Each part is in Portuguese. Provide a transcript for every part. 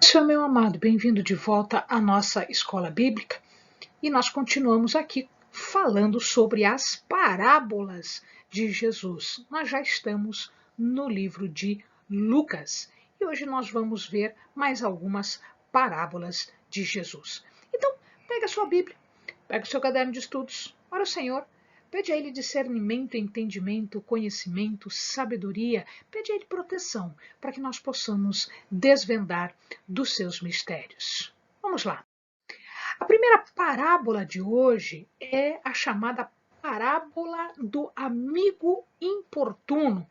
Benção, meu amado, bem-vindo de volta à nossa escola bíblica e nós continuamos aqui falando sobre as parábolas de Jesus. Nós já estamos no livro de Lucas e hoje nós vamos ver mais algumas parábolas de Jesus. Então, pega a sua Bíblia, pega o seu caderno de estudos, ora o Senhor, pede a Ele discernimento, entendimento, conhecimento, sabedoria, pede a Ele proteção, para que nós possamos desvendar dos seus mistérios. Vamos lá. A primeira parábola de hoje é a chamada parábola do amigo importuno.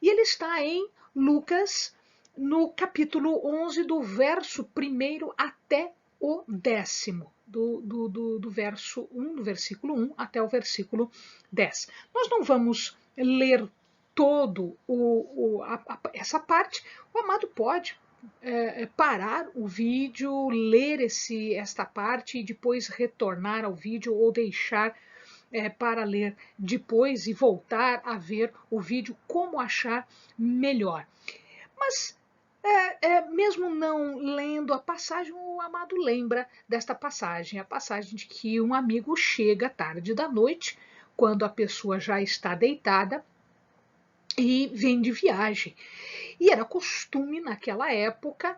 E ele está em Lucas, no capítulo 11, do verso 1 até o 10º. Do verso 1, do versículo 1 até o versículo 10. Nós não vamos ler todo essa parte. O amado pode parar o vídeo, ler esta parte e depois retornar ao vídeo ou deixar para ler depois e voltar a ver o vídeo, como achar melhor. Mas mesmo não lendo a passagem, o amado lembra desta passagem, a passagem de que um amigo chega tarde da noite, quando a pessoa já está deitada, e vem de viagem. E era costume naquela época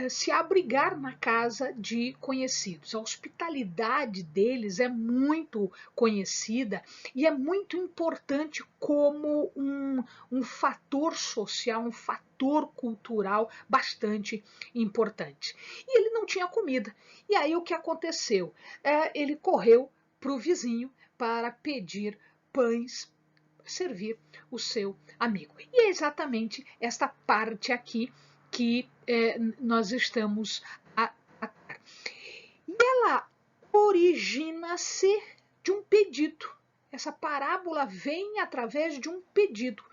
se abrigar na casa de conhecidos. A hospitalidade deles é muito conhecida e é muito importante como um fator social, um fator cultural bastante importante. E ele não tinha comida. E aí o que aconteceu? Ele correu para o vizinho para pedir pães, servir o seu amigo. E é exatamente esta parte aqui que nós estamos a. E ela origina-se de um pedido. Essa parábola vem através de um pedido.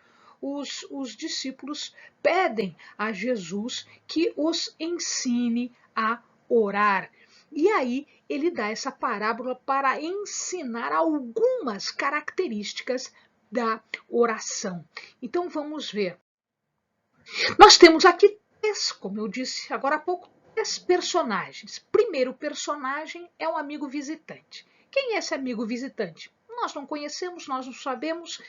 Os discípulos pedem a Jesus que os ensine a orar. E aí ele dá essa parábola para ensinar algumas características da oração. Então vamos ver. Nós temos aqui três, como eu disse agora há pouco, três personagens. Primeiro personagem é um amigo visitante. Quem é esse amigo visitante? Nós não conhecemos, nós não sabemos.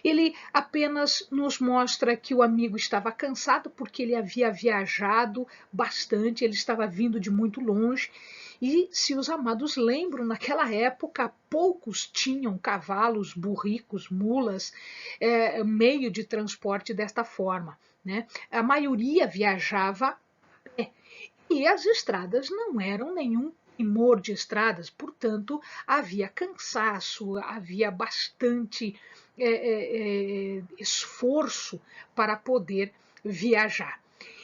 Ele apenas nos mostra que o amigo estava cansado porque ele havia viajado bastante, ele estava vindo de muito longe. E se os amados lembram, naquela época poucos tinham cavalos, burricos, mulas, meio de transporte desta forma, né? A maioria viajava a pé. E as estradas não eram nenhum primor de estradas, portanto, havia cansaço, havia bastante esforço para poder viajar.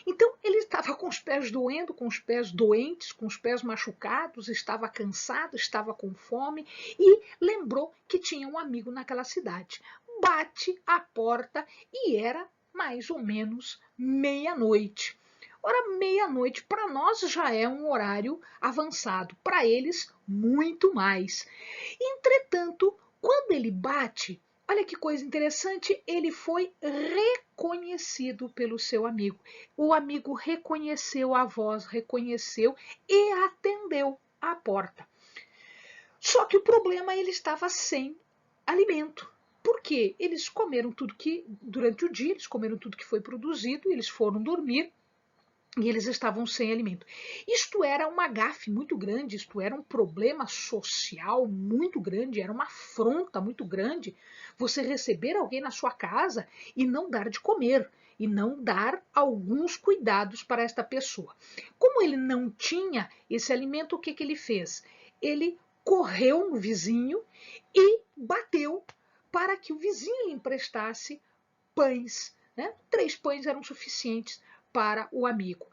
Então, ele estava com os pés doendo, com os pés doentes, com os pés machucados, estava cansado, estava com fome e lembrou que tinha um amigo naquela cidade. Bate à porta e era mais ou menos meia-noite. Ora, meia-noite para nós já é um horário avançado, para eles muito mais. Entretanto, quando ele bate, olha que coisa interessante, ele foi reconhecido pelo seu amigo. O amigo reconheceu a voz, reconheceu e atendeu à porta. Só que o problema, ele estava sem alimento. Por quê? Eles comeram tudo que, durante o dia, eles comeram tudo que foi produzido, eles foram dormir e eles estavam sem alimento. Isto era uma gafe muito grande, isto era um problema social muito grande, era uma afronta muito grande você receber alguém na sua casa e não dar de comer, e não dar alguns cuidados para esta pessoa. Como ele não tinha esse alimento, o que ele fez? Ele correu no vizinho e bateu para que o vizinho lhe emprestasse pães, né? 3 pães eram suficientes para o amigo.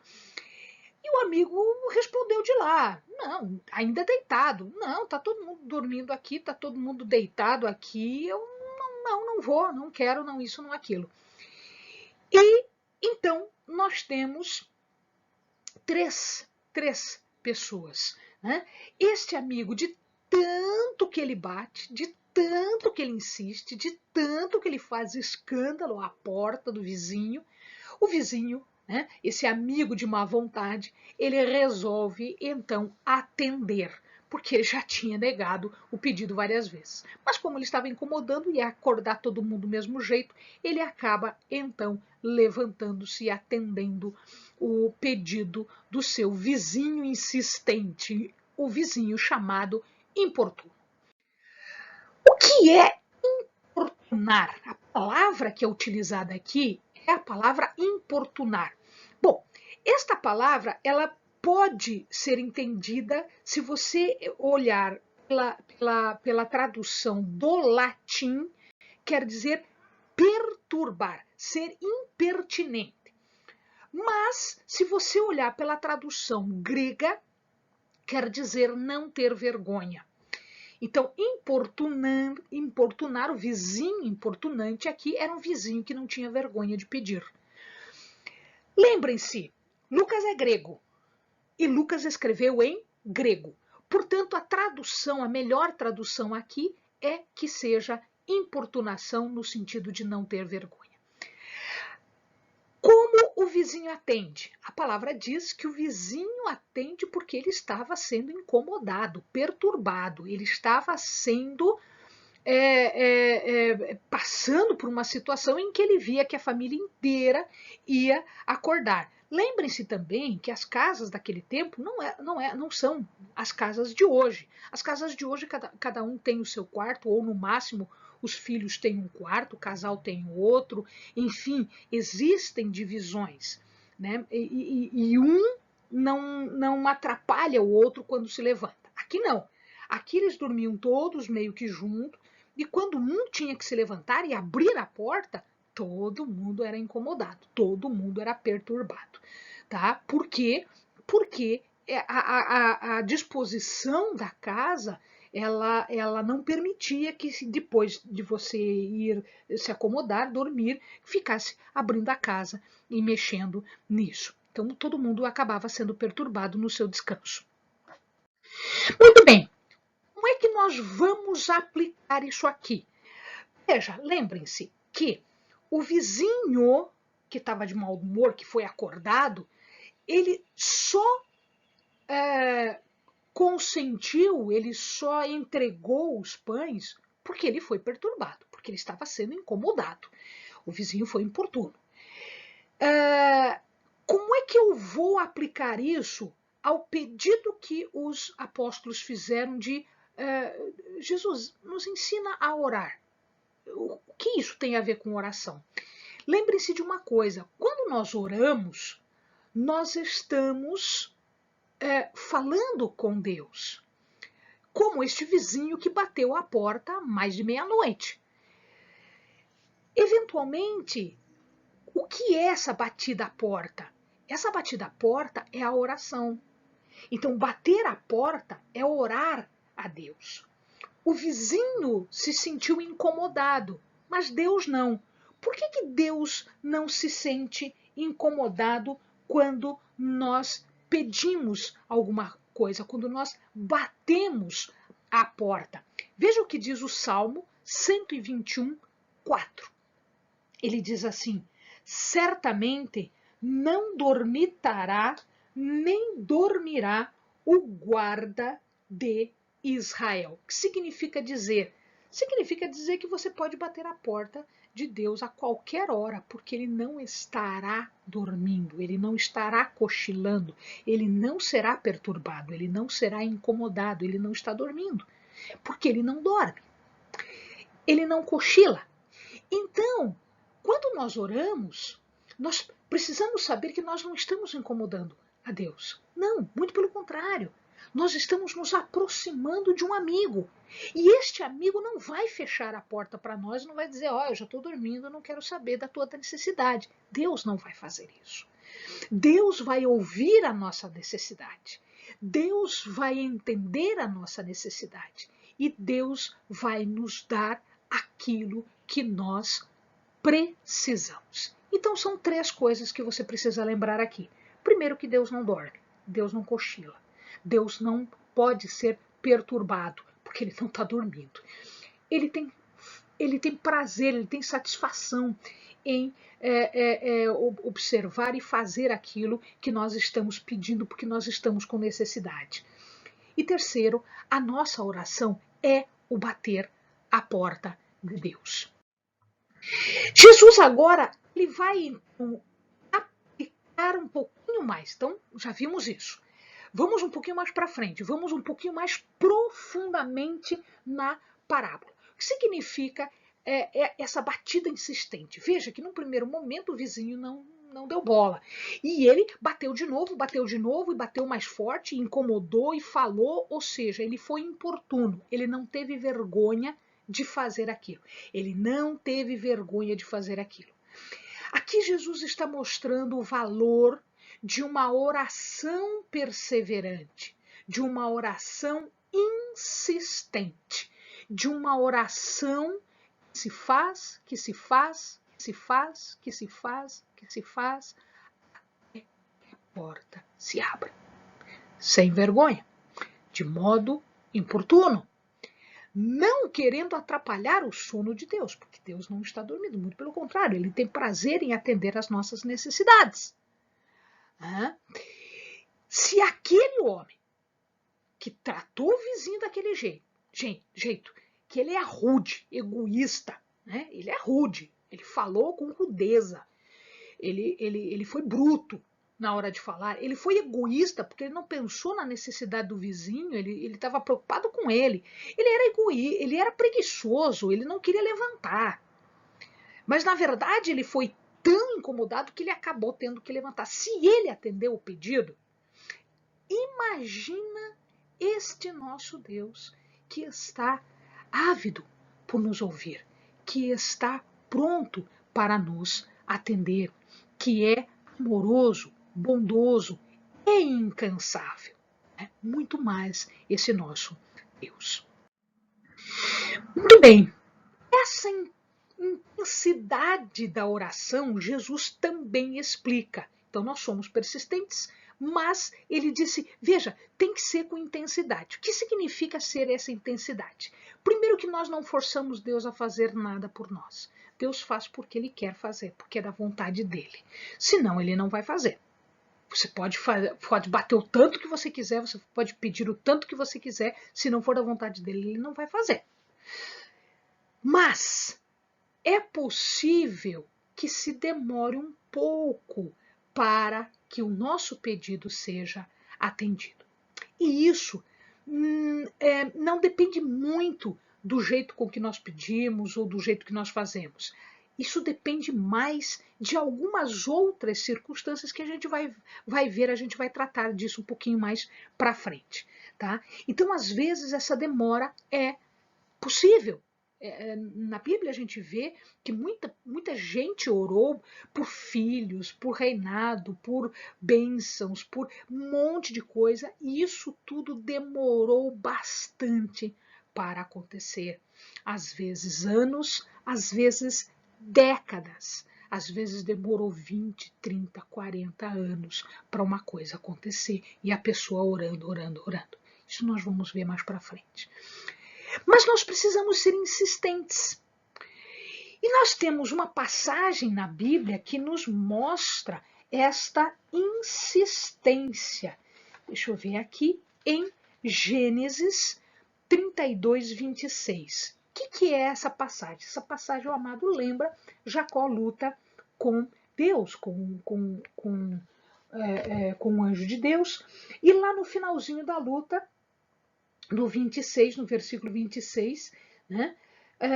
E o amigo respondeu de lá, não, ainda deitado, não, tá todo mundo dormindo aqui, tá todo mundo deitado aqui, eu não vou, não quero, não isso, não aquilo. E então nós temos três pessoas, né? Este amigo, de tanto que ele bate, de tanto que ele insiste, de tanto que ele faz escândalo à porta do vizinho, o vizinho né, esse amigo de má vontade, ele resolve então atender, porque ele já tinha negado o pedido várias vezes. Mas como ele estava incomodando e ia acordar todo mundo do mesmo jeito, ele acaba então levantando-se e atendendo o pedido do seu vizinho insistente, o vizinho chamado importuno. O que é importunar? A palavra que é utilizada aqui é a palavra importunar. Bom, esta palavra ela pode ser entendida se você olhar pela tradução do latim, quer dizer perturbar, ser impertinente. Mas, se você olhar pela tradução grega, quer dizer não ter vergonha. Então, importunar, o vizinho importunante aqui era um vizinho que não tinha vergonha de pedir. Lembrem-se, Lucas é grego e Lucas escreveu em grego. Portanto, a tradução, a melhor tradução aqui é que seja importunação no sentido de não ter vergonha. Como o vizinho atende? A palavra diz que o vizinho atende porque ele estava sendo incomodado, perturbado, ele estava sendo passando por uma situação em que ele via que a família inteira ia acordar. Lembrem-se também que as casas daquele tempo não são as casas de hoje. As casas de hoje, cada um tem o seu quarto, ou no máximo os filhos têm um quarto, o casal tem outro, enfim, existem divisões, né? E um não atrapalha o outro quando se levanta. Aqui não. Aqui eles dormiam todos meio que juntos, e quando um tinha que se levantar e abrir a porta, todo mundo era incomodado, todo mundo era perturbado, tá? Por quê? Porque a disposição da casa ela não permitia que depois de você ir se acomodar, dormir, ficasse abrindo a casa e mexendo nisso. Então todo mundo acabava sendo perturbado no seu descanso. Muito bem. Como é que nós vamos aplicar isso aqui? Veja, lembrem-se que o vizinho que estava de mau humor, que foi acordado, ele só consentiu, ele só entregou os pães porque ele foi perturbado, porque ele estava sendo incomodado. O vizinho foi importuno. Como é que eu vou aplicar isso ao pedido que os apóstolos fizeram de Jesus, nos ensina a orar? O que isso tem a ver com oração? Lembre-se de uma coisa, quando nós oramos, nós estamos falando com Deus, como este vizinho que bateu a porta mais de meia-noite. Eventualmente, o que é essa batida à porta? Essa batida à porta é a oração. Então, bater a porta é orar a Deus. O vizinho se sentiu incomodado, mas Deus não. Por que Deus não se sente incomodado quando nós pedimos alguma coisa, quando nós batemos a porta? Veja o que diz o Salmo 121, 4. Ele diz assim: certamente não dormitará, nem dormirá o guarda de Israel. O que significa dizer? Significa dizer que você pode bater a porta de Deus a qualquer hora, porque ele não estará dormindo, ele não estará cochilando, ele não será perturbado, ele não será incomodado, ele não está dormindo, porque ele não dorme, ele não cochila. Então, quando nós oramos, nós precisamos saber que nós não estamos incomodando a Deus. Não, muito pelo contrário. Nós estamos nos aproximando de um amigo. E este amigo não vai fechar a porta para nós, não vai dizer, ó, eu já estou dormindo, eu não quero saber da tua necessidade. Deus não vai fazer isso. Deus vai ouvir a nossa necessidade. Deus vai entender a nossa necessidade. E Deus vai nos dar aquilo que nós precisamos. Então são 3 coisas que você precisa lembrar aqui. Primeiro, que Deus não dorme, Deus não cochila, Deus não pode ser perturbado, porque ele não está dormindo. Ele tem prazer, ele tem satisfação em observar e fazer aquilo que nós estamos pedindo, porque nós estamos com necessidade. E terceiro, a nossa oração é o bater à porta de Deus. Jesus agora ele vai aplicar um pouquinho mais. Então, já vimos isso. Vamos um pouquinho mais para frente, vamos um pouquinho mais profundamente na parábola. O que significa essa batida insistente? Veja que num primeiro momento o vizinho não deu bola. E ele bateu de novo e bateu mais forte, incomodou e falou, ou seja, ele foi importuno, ele não teve vergonha de fazer aquilo. Ele não teve vergonha de fazer aquilo. Aqui Jesus está mostrando o valor de uma oração perseverante, de uma oração insistente, de uma oração que se faz, que se faz, que se faz, que se faz, que se faz, até que a porta se abra. Sem vergonha, de modo importuno, não querendo atrapalhar o sono de Deus, porque Deus não está dormindo, muito pelo contrário, ele tem prazer em atender às nossas necessidades. Se aquele homem que tratou o vizinho daquele jeito, que ele é rude, egoísta, né? Ele é rude, ele falou com rudeza, ele foi bruto na hora de falar, ele foi egoísta porque ele não pensou na necessidade do vizinho, ele estava preocupado com ele. Ele era egoísta, ele era preguiçoso, ele não queria levantar. Mas na verdade ele foi tão incomodado que ele acabou tendo que levantar. Se ele atendeu o pedido, imagina este nosso Deus que está ávido por nos ouvir, que está pronto para nos atender, que é amoroso, bondoso e incansável. É muito mais esse nosso Deus. Muito bem, essa intensidade da oração Jesus também explica. Então nós somos persistentes, mas ele disse, veja, tem que ser com intensidade. O que significa ser essa intensidade? Primeiro que nós não forçamos Deus a fazer nada por nós. Deus faz porque ele quer fazer, porque é da vontade dele. Senão ele não vai fazer. Você pode bater o tanto que você quiser, você pode pedir o tanto que você quiser, se não for da vontade dele, ele não vai fazer. Mas é possível que se demore um pouco para que o nosso pedido seja atendido. E isso não depende muito do jeito com que nós pedimos ou do jeito que nós fazemos. Isso depende mais de algumas outras circunstâncias que a gente vai ver, a gente vai tratar disso um pouquinho mais para frente. Tá? Então, às vezes, essa demora é possível. Na Bíblia a gente vê que muita gente orou por filhos, por reinado, por bênçãos, por um monte de coisa, e isso tudo demorou bastante para acontecer. Às vezes anos, às vezes décadas, às vezes demorou 20, 30, 40 anos para uma coisa acontecer, e a pessoa orando. Isso nós vamos ver mais para frente. Mas nós precisamos ser insistentes. E nós temos uma passagem na Bíblia que nos mostra esta insistência. Deixa eu ver aqui, em Gênesis 32, 26. O que é essa passagem? Essa passagem, o amado lembra, Jacó luta com Deus, com o anjo de Deus, e lá no finalzinho da luta, no 26, no versículo 26, né?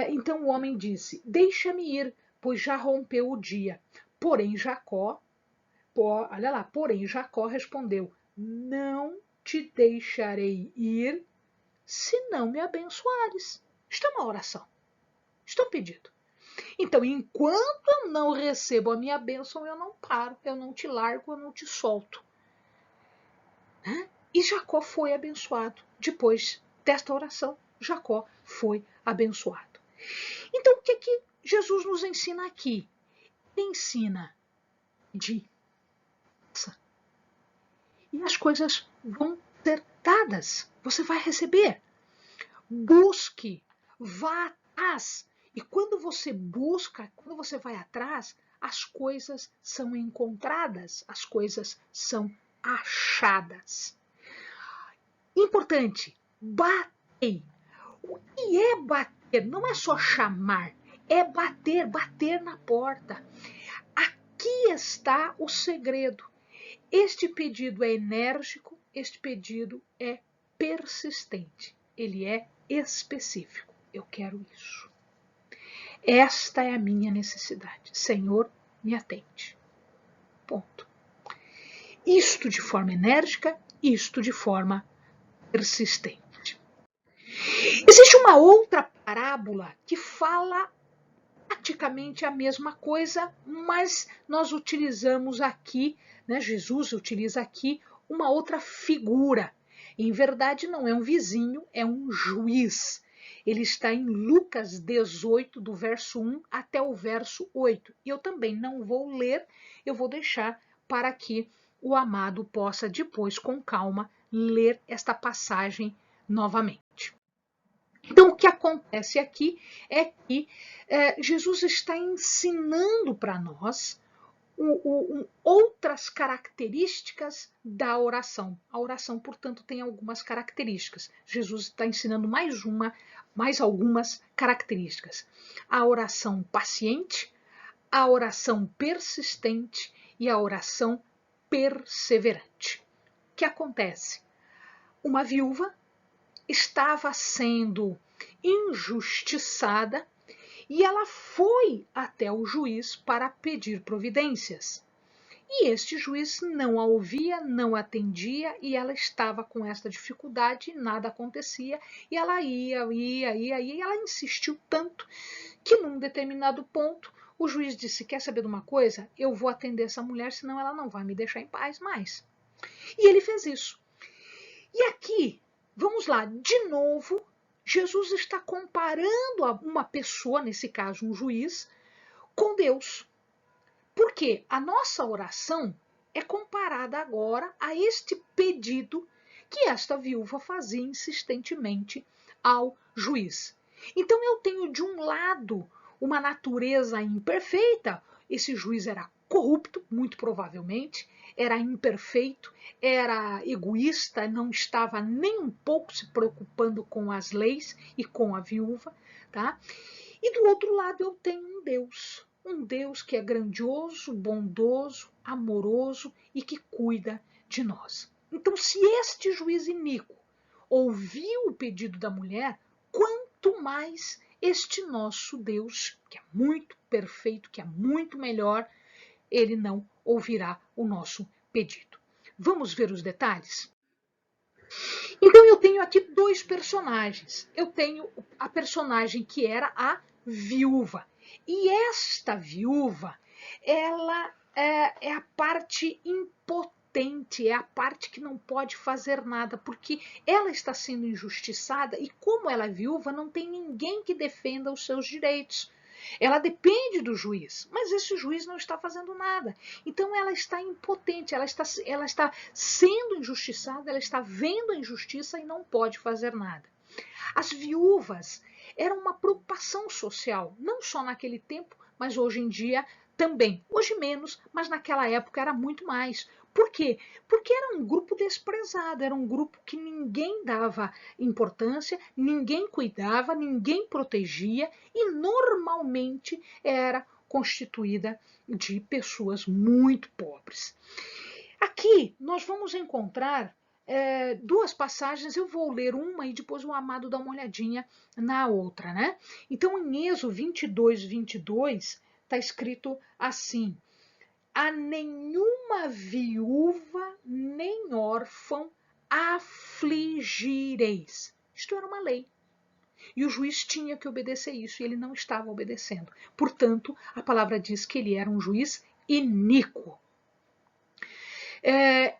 Então o homem disse, deixa-me ir, pois já rompeu o dia. Porém Jacó respondeu, não te deixarei ir se não me abençoares. Isto é uma oração, isto é um pedido. Então, enquanto eu não recebo a minha bênção, eu não paro, eu não te largo, eu não te solto. E Jacó foi abençoado. Depois desta oração, Jacó foi abençoado. Então, o que Jesus nos ensina aqui? Ele ensina de e as coisas vão ser dadas. Você vai receber. Busque, vá atrás E quando você busca, quando você vai atrás, as coisas são encontradas, as coisas são achadas. Importante, batei. O que é bater? Não é só chamar, é bater, bater na porta. Aqui está o segredo. Este pedido é enérgico, este pedido é persistente, ele é específico. Eu quero isso. Esta é a minha necessidade. Senhor, me atende. Ponto. Isto de forma enérgica, isto de forma persistente. Existe uma outra parábola que fala praticamente a mesma coisa, mas nós utilizamos aqui, né, Jesus utiliza aqui uma outra figura. Em verdade, não é um vizinho, é um juiz. Ele está em Lucas 18, do verso 1 até o verso 8. E eu também não vou ler, eu vou deixar para que o amado possa depois, com calma, ler esta passagem novamente. Então, o que acontece aqui é que Jesus está ensinando para nós outras características da oração. A oração, portanto, tem algumas características. Jesus está ensinando mais algumas características. A oração paciente, a oração persistente e a oração perseverante. O que acontece? Uma viúva estava sendo injustiçada e ela foi até o juiz para pedir providências. E este juiz não a ouvia, não a atendia, e ela estava com esta dificuldade, nada acontecia, e ela ia, e ela insistiu tanto que num determinado ponto o juiz disse: quer saber de uma coisa? Eu vou atender essa mulher, senão ela não vai me deixar em paz mais. E ele fez isso. E aqui, vamos lá, de novo, Jesus está comparando uma pessoa, nesse caso um juiz, com Deus. Porque a nossa oração é comparada agora a este pedido que esta viúva fazia insistentemente ao juiz. Então eu tenho de um lado uma natureza imperfeita, esse juiz era corrupto, muito provavelmente, era imperfeito, era egoísta, não estava nem um pouco se preocupando com as leis e com a viúva, tá? E do outro lado eu tenho um Deus que é grandioso, bondoso, amoroso e que cuida de nós. Então, se este juiz iníquo ouviu o pedido da mulher, quanto mais este nosso Deus, que é muito perfeito, que é muito melhor, ele não ouvirá o nosso pedido. Vamos ver os detalhes? Então eu tenho aqui dois personagens. Eu tenho a personagem que era a viúva. E esta viúva, ela é a parte impotente, é a parte que não pode fazer nada, porque ela está sendo injustiçada e como ela é viúva, não tem ninguém que defenda os seus direitos. Ela depende do juiz, mas esse juiz não está fazendo nada. Então ela está impotente, ela está sendo injustiçada, ela está vendo a injustiça e não pode fazer nada. As viúvas eram uma preocupação social, não só naquele tempo, mas hoje em dia também. Hoje menos, mas naquela época era muito mais. Por quê? Porque era um grupo desprezado, era um grupo que ninguém dava importância, ninguém cuidava, ninguém protegia e normalmente era constituída de pessoas muito pobres. Aqui nós vamos encontrar duas passagens, eu vou ler uma e depois o amado dá uma olhadinha na outra, né? Então, em Êxodo 22, 22, está escrito assim: a nenhuma viúva nem órfão afligireis. Isto era uma lei. E o juiz tinha que obedecer isso, e ele não estava obedecendo. Portanto, a palavra diz que ele era um juiz iníquo.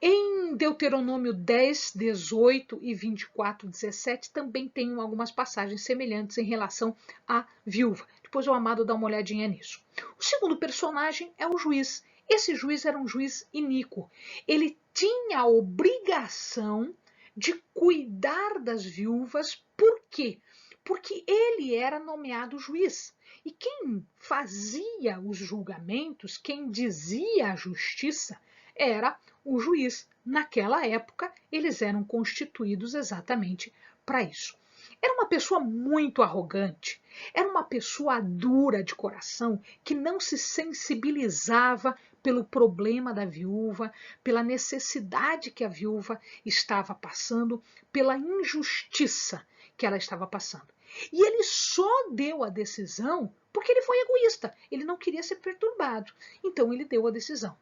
Em Deuteronômio 10, 18 e 24, 17, também tem algumas passagens semelhantes em relação à viúva. Depois o amado dá uma olhadinha nisso. O segundo personagem é o juiz. Esse juiz era um juiz iníquo. Ele tinha a obrigação de cuidar das viúvas. Por quê? porque ele era nomeado juiz. E quem fazia os julgamentos, quem dizia a justiça, era o juiz. Naquela época, eles eram constituídos exatamente para isso. Era uma pessoa muito arrogante, era uma pessoa dura de coração, que não se sensibilizava pelo problema da viúva, pela necessidade que a viúva estava passando, pela injustiça que ela estava passando. E ele só deu a decisão porque ele foi egoísta, ele não queria ser perturbado, então ele deu a decisão.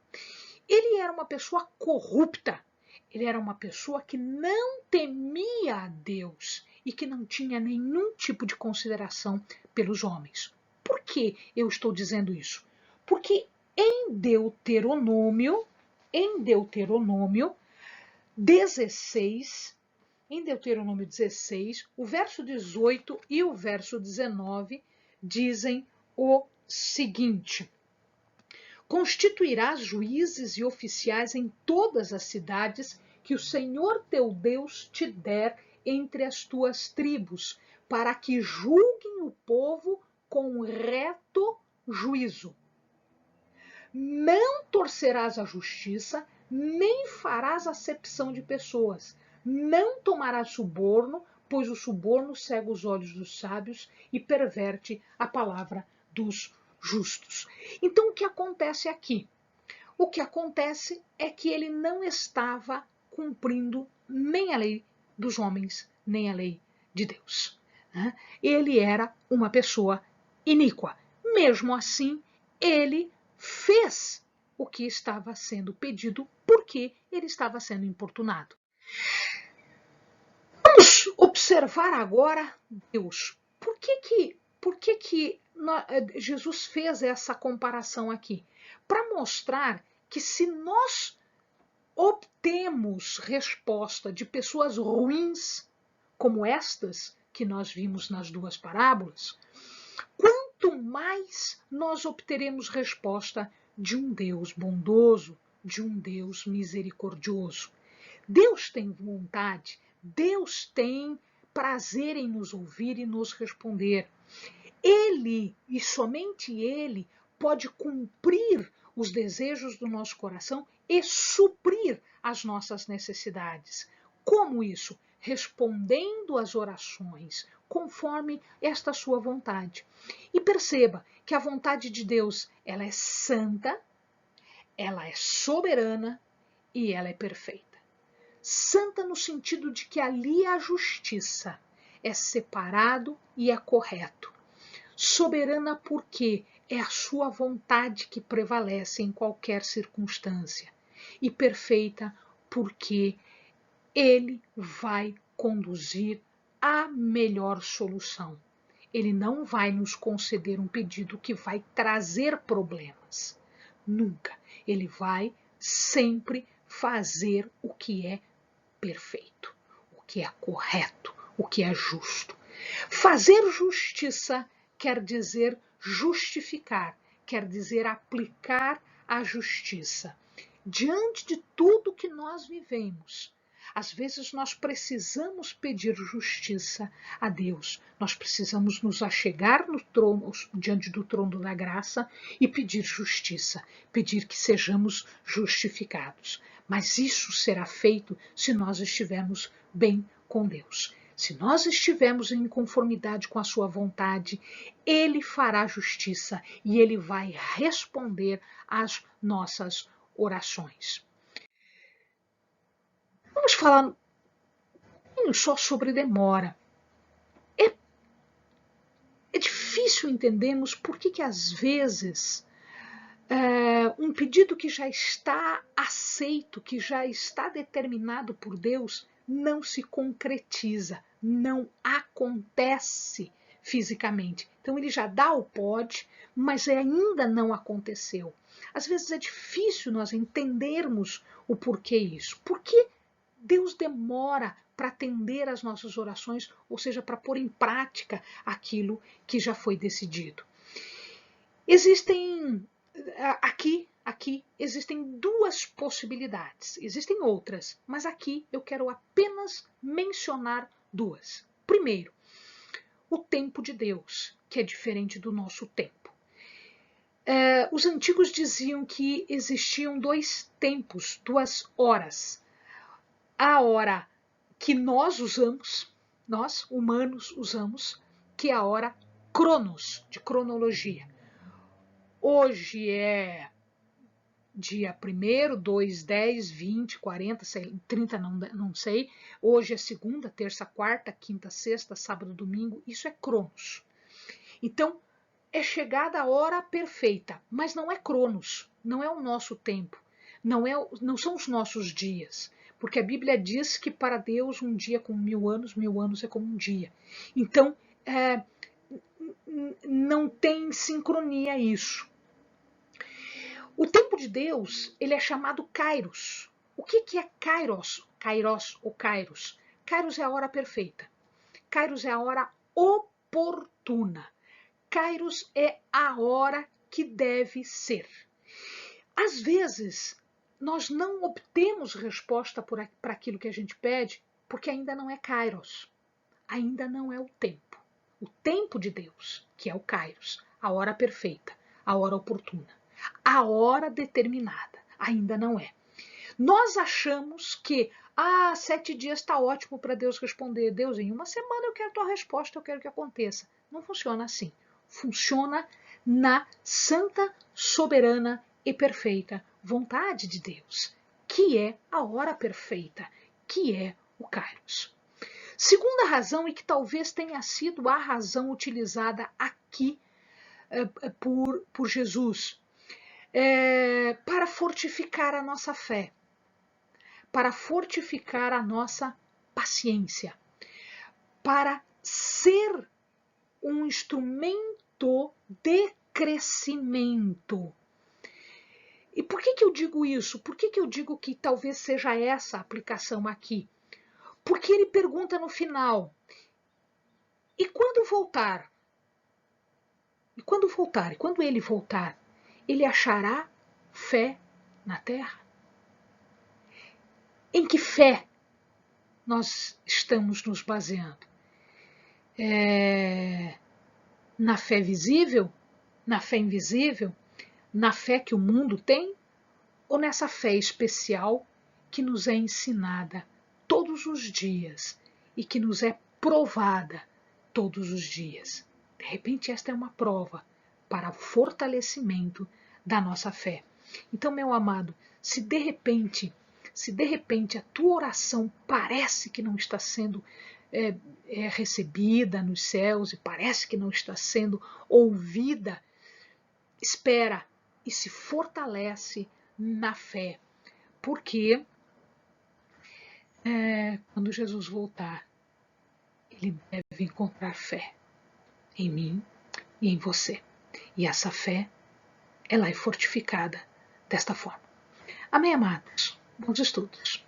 Ele era uma pessoa corrupta, ele era uma pessoa que não temia a Deus e que não tinha nenhum tipo de consideração pelos homens. Por que eu estou dizendo isso? Porque em Deuteronômio 16, o verso 18 e o verso 19 dizem o seguinte: constituirás juízes e oficiais em todas as cidades que o Senhor teu Deus te der entre as tuas tribos, para que julguem o povo com reto juízo. Não torcerás a justiça, nem farás acepção de pessoas. Não tomarás suborno, pois o suborno cega os olhos dos sábios e perverte a palavra dos justos. Então, o que acontece aqui? O que acontece é que ele não estava cumprindo nem a lei dos homens, nem a lei de Deus. Ele era uma pessoa iníqua. Mesmo assim, ele fez o que estava sendo pedido porque ele estava sendo importunado. Vamos observar agora Deus. Por que Jesus fez essa comparação aqui? Para mostrar que se nós obtemos resposta de pessoas ruins, como estas que nós vimos nas duas parábolas, quanto mais nós obteremos resposta de um Deus bondoso, de um Deus misericordioso. Deus tem vontade, Deus tem prazer em nos ouvir e nos responder. Ele, e somente Ele, pode cumprir os desejos do nosso coração e suprir as nossas necessidades. Como isso? Respondendo às orações, conforme esta sua vontade. E perceba que a vontade de Deus, ela é santa, ela é soberana e ela é perfeita. Santa no sentido de que ali é a justiça, é separado e é correto. Soberana porque é a sua vontade que prevalece em qualquer circunstância. E perfeita porque ele vai conduzir a melhor solução. Ele não vai nos conceder um pedido que vai trazer problemas. Nunca. Ele vai sempre fazer o que é perfeito, o que é correto, o que é justo. Fazer justiça quer dizer justificar, quer dizer aplicar a justiça. Diante de tudo que nós vivemos, às vezes nós precisamos pedir justiça a Deus. Nós precisamos nos achegar no trono, diante do trono da graça e pedir justiça, pedir que sejamos justificados. Mas isso será feito se nós estivermos bem com Deus. Se nós estivermos em conformidade com a sua vontade, Ele fará justiça e Ele vai responder às nossas orações. Vamos falar só sobre demora. É difícil entendermos por que às vezes um pedido que já está aceito, que já está determinado por Deus, não se concretiza, não acontece fisicamente. Então ele já dá o pode, mas ainda não aconteceu. Às vezes é difícil nós entendermos o porquê isso. Por que Deus demora para atender às nossas orações, ou seja, para pôr em prática aquilo que já foi decidido? Aqui existem duas possibilidades. Existem outras, mas aqui eu quero apenas mencionar duas. Primeiro, o tempo de Deus, que é diferente do nosso tempo. Os antigos diziam que existiam dois tempos, duas horas. A hora que nós usamos, nós humanos usamos, que é a hora Cronos, de cronologia. Hoje é dia 1º, 2, 10, 20, 40, 30, não sei. Hoje é segunda, terça, quarta, quinta, sexta, sábado, domingo. Isso é Cronos. Então, é chegada a hora perfeita, mas não é Cronos, não é o nosso tempo, não são os nossos dias. Porque a Bíblia diz que para Deus um dia como 1000 anos é como um dia. Então, não tem sincronia isso. O tempo de Deus, ele é chamado Kairos. O que é Kairos? Kairos ou Kairos? Kairos é a hora perfeita. Kairos é a hora oportuna. Kairos é a hora que deve ser. Às vezes, nós não obtemos resposta para aquilo que a gente pede, porque ainda não é Kairos. Ainda não é o tempo. O tempo de Deus, que é o Kairos, a hora perfeita, a hora oportuna, a hora determinada, ainda não é. Nós achamos que 7 dias está ótimo para Deus responder. Deus, em uma semana eu quero a tua resposta, eu quero que aconteça. Não funciona assim. Funciona na santa, soberana e perfeita vontade de Deus, que é a hora perfeita, que é o Kairos. Segunda razão, e que talvez tenha sido a razão utilizada aqui por Jesus, para fortificar a nossa fé, para fortificar a nossa paciência, para ser um instrumento de crescimento. E por que eu digo isso? Por que eu digo que talvez seja essa a aplicação aqui? Porque ele pergunta no final, e quando voltar? E quando voltar? E quando ele voltar, ele achará fé na terra? Em que fé nós estamos nos baseando? Na fé visível? Na fé invisível? Na fé que o mundo tem? Ou nessa fé especial que nos é ensinada todos os dias e que nos é provada todos os dias? De repente, esta é uma prova para o fortalecimento da nossa fé. Então, meu amado, se de repente a tua oração parece que não está sendo recebida nos céus e parece que não está sendo ouvida, espera e se fortalece na fé, porque quando Jesus voltar, ele deve encontrar fé em mim e em você. E essa fé, ela é fortificada desta forma. Amém, amados? Bons estudos.